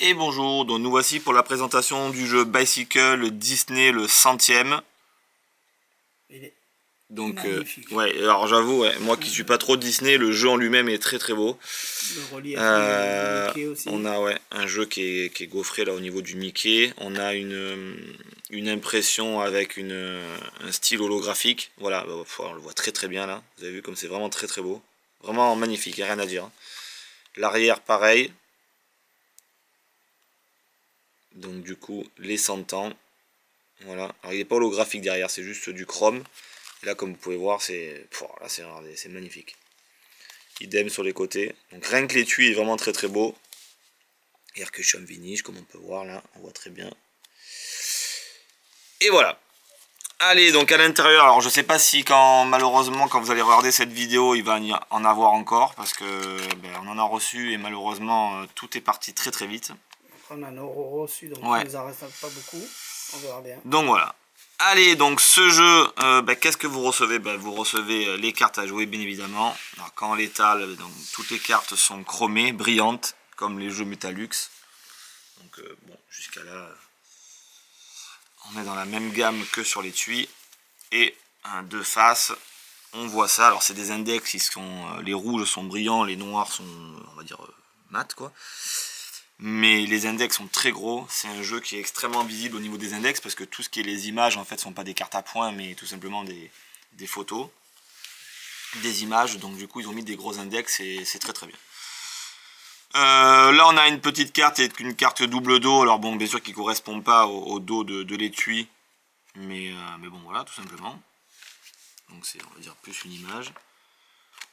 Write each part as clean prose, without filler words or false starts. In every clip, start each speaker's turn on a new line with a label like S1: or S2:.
S1: Et bonjour, donc nous voici pour la présentation du jeu Bicycle Disney le 100e.
S2: Il est
S1: Donc
S2: magnifique.
S1: ouais, alors j'avoue, ouais, moi qui suis pas trop Disney, le jeu en lui-même est très très beau.
S2: Le relief de Mickey aussi.
S1: On a un jeu qui est gaufré là au niveau du Mickey. On a une impression avec un style holographique. Voilà, on le voit très très bien là. Vous avez vu comme c'est vraiment très très beau. Vraiment magnifique, il n'y a rien à dire. L'arrière pareil. Donc du coup, les 100 ans. Voilà. Alors il n'est pas holographique derrière, c'est juste du chrome. Et là, comme vous pouvez voir, c'est magnifique. Idem sur les côtés. Donc rien que l'étui est vraiment très très beau. Aircushion Vintage, comme on peut voir là, on voit très bien. Et voilà. Allez, donc à l'intérieur, alors je sais pas si malheureusement quand vous allez regarder cette vidéo, il va y en avoir encore, parce que on en a reçu et malheureusement tout est parti très très vite.
S2: Après on a un euro reçu, donc
S1: ouais.
S2: il nous en reste pas beaucoup, on verra bien.
S1: Donc voilà. Allez, donc ce jeu, qu'est-ce que vous recevez? Vous recevez les cartes à jouer, bien évidemment. Alors, quand on l'étale, donc toutes les cartes sont chromées, brillantes, comme les jeux Metalux. Donc bon, jusqu'à là, on est dans la même gamme que sur l'étui. Et de face, on voit ça. Alors c'est des index, les rouges sont brillants, les noirs sont, on va dire, mat quoi. Mais les index sont très gros, c'est un jeu qui est extrêmement visible au niveau des index parce que tout ce qui est les images en fait sont pas des cartes à points mais tout simplement des photos, des images, donc du coup ils ont mis des gros index et c'est très très bien. Là on a une petite carte et une carte double dos, alors bon bien sûr qui ne correspond pas au dos de l'étui, mais bon voilà tout simplement. Donc c'est on va dire plus une image.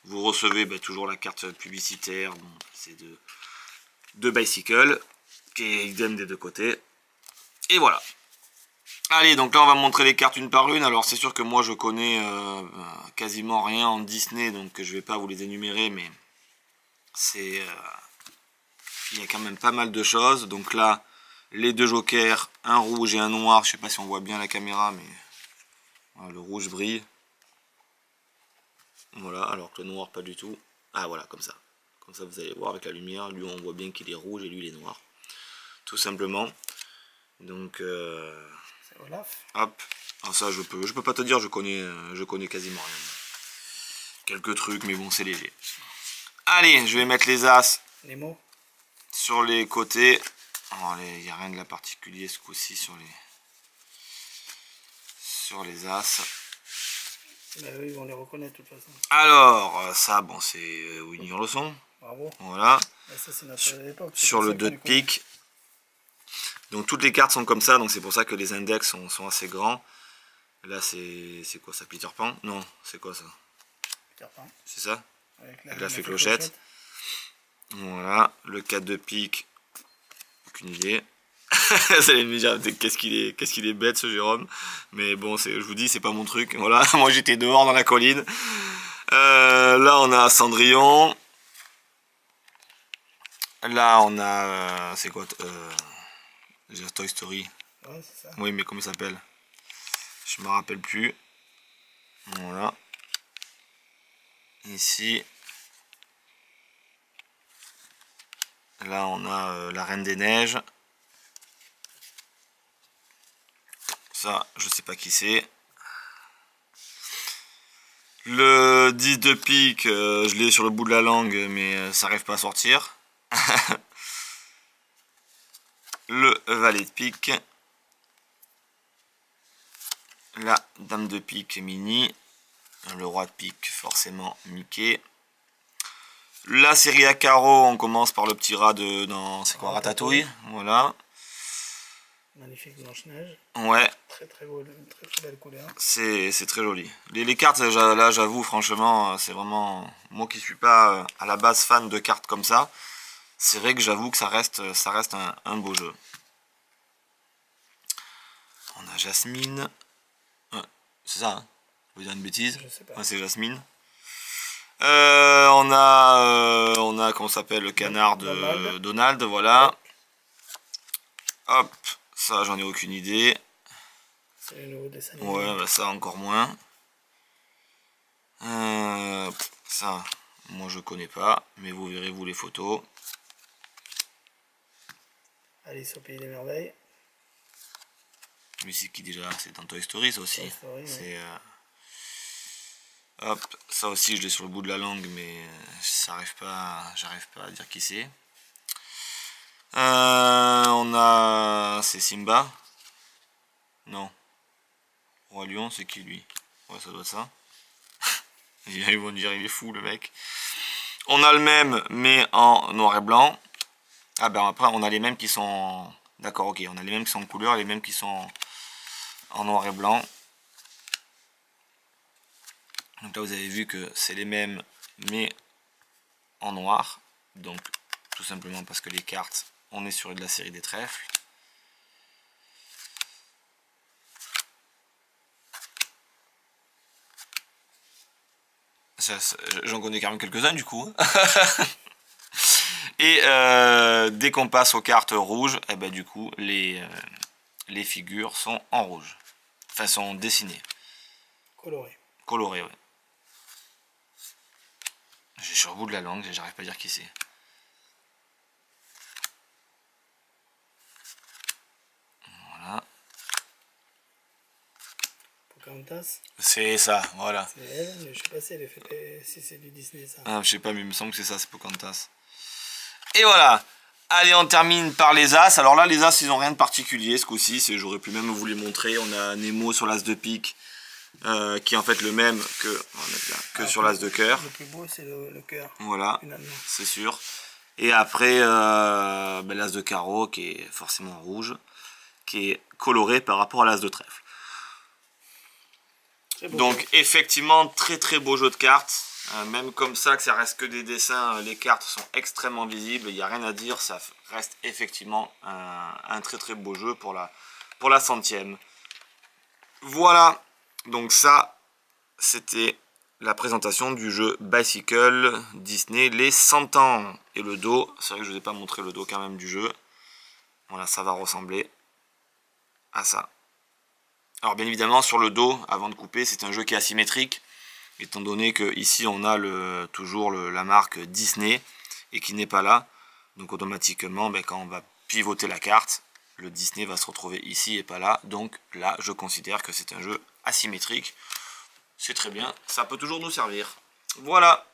S1: Vous recevez toujours la carte publicitaire, bon, c'est de Bicycle, qui est idem des deux côtés. Et voilà. Allez, donc là on va montrer les cartes une par une. Alors c'est sûr que moi je connais quasiment rien en Disney, donc je vais pas vous les énumérer, mais c'est il y a quand même pas mal de choses. Donc là, les deux jokers, un rouge et un noir. Je sais pas si on voit bien la caméra, mais voilà, le rouge brille. Voilà, alors que le noir pas du tout. Ah voilà, comme ça. Comme ça vous allez voir avec la lumière. Lui on voit bien qu'il est rouge et lui il est noir. Tout simplement. Donc
S2: C'est Olaf.
S1: hop. Alors ça je peux pas te dire, je connais quasiment rien. Quelques trucs, mais bon c'est léger. Allez, je vais mettre les as
S2: Nemo
S1: sur les côtés. Il n'y a rien de la particulier ce coup-ci sur les as.
S2: Bah oui, on les reconnaît de toute façon.
S1: Alors, ça, bon, c'est Winnie Leçon.
S2: Bravo.
S1: Voilà.
S2: Bah, ça c'est notre époque.
S1: Sur le 2 de pique. Donc toutes les cartes sont comme ça, donc c'est pour ça que les index sont assez grands. Là, c'est quoi ça? Peter Pan? Non, c'est quoi ça?
S2: Peter Pan.
S1: C'est ça? Avec la fée
S2: clochette.
S1: clochette. Voilà, le 4 de pique, aucune idée. Vous allez me dire qu'est-ce qu'il est bête ce Jérôme. Mais bon, je vous dis, c'est pas mon truc. Voilà, moi j'étais dehors dans la colline. Là on a Cendrillon. Là on a... c'est quoi Toy Story.
S2: Ouais, c'est ça.
S1: Oui, mais comment il s'appelle? Je me rappelle plus. Voilà. Ici. Là on a la Reine des Neiges. Ça, je sais pas qui c'est. Le 10 de pique, je l'ai sur le bout de la langue, mais ça n'arrive pas à sortir. Le valet de pique. La dame de pique mini. Le roi de pique, forcément Mickey. La série à carreaux, on commence par le petit rat dans c'est quoi, Ratatouille. Voilà.
S2: Magnifique Blanche-Neige.
S1: Ouais.
S2: Très très beau, très très belle couleur.
S1: C'est très joli. Les cartes, là j'avoue, franchement, c'est vraiment... Moi qui suis pas à la base fan de cartes comme ça, c'est vrai que j'avoue que ça reste un beau jeu. On a Jasmine. C'est ça, hein? Vous dire une bêtise?
S2: Je sais pas.
S1: Ouais, c'est Jasmine. On a comment s'appelle, le canard de Donald, voilà. Hop, ça j'en ai aucune idée.
S2: C'est le nouveau dessin animé.
S1: Ouais, bah ça encore moins. Ça, moi je connais pas, mais vous verrez vous les photos.
S2: Alice au pays des merveilles.
S1: Mais c'est qui déjà? C'est dans Toy Story ça aussi.
S2: Toy Story,
S1: C'est hop, ça aussi je l'ai sur le bout de la langue, mais j'arrive pas à dire qui c'est. On a... c'est Simba. Non. Roi Lion, c'est qui lui? Ouais, ça doit être ça. Ils vont dire il est fou le mec. On a le même mais en noir et blanc. Ah ben après on a les mêmes qui sont... D'accord, ok, on a les mêmes qui sont en couleur et les mêmes qui sont en noir et blanc. Donc là vous avez vu que c'est les mêmes mais en noir. Donc tout simplement parce que les cartes, on est sur de la série des trèfles. J'en connais quand même quelques-uns du coup. Et dès qu'on passe aux cartes rouges, et ben du coup les figures sont en rouge. Enfin sont dessinées.
S2: Coloré.
S1: Colorées, ouais. J'ai sur le bout de la langue, j'arrive pas à dire qui c'est. Voilà.
S2: Pocahontas.
S1: C'est ça, voilà.
S2: C'est elle, mais je sais pas si elle est faite, si c'est du Disney ça.
S1: Ah, je sais pas, mais il me semble que c'est ça, c'est Pocahontas. Et voilà. Allez, on termine par les As. Alors là, les As, ils n'ont rien de particulier ce coup-ci. J'aurais pu même vous les montrer. On a Nemo sur l'As de pique, qui est en fait le même que sur l'As de cœur.
S2: Le plus beau, c'est le cœur.
S1: Voilà, c'est sûr. Et après, l'As de carreau, qui est forcément rouge, qui est coloré par rapport à l'As de trèfle. Donc effectivement, très très beau jeu de cartes. Même comme ça, que ça reste que des dessins, les cartes sont extrêmement visibles. Il n'y a rien à dire, ça reste effectivement un très très beau jeu pour la 100e. Voilà, donc ça, c'était la présentation du jeu Bicycle Disney les 100 ans. Et le dos, c'est vrai que je ne vous ai pas montré le dos quand même du jeu. Voilà, ça va ressembler à ça. Alors bien évidemment sur le dos, avant de couper, c'est un jeu qui est asymétrique, étant donné que ici on a toujours la marque Disney et qui n'est pas là. Donc automatiquement, quand on va pivoter la carte, le Disney va se retrouver ici et pas là. Donc là, je considère que c'est un jeu asymétrique. C'est très bien, ça peut toujours nous servir. Voilà.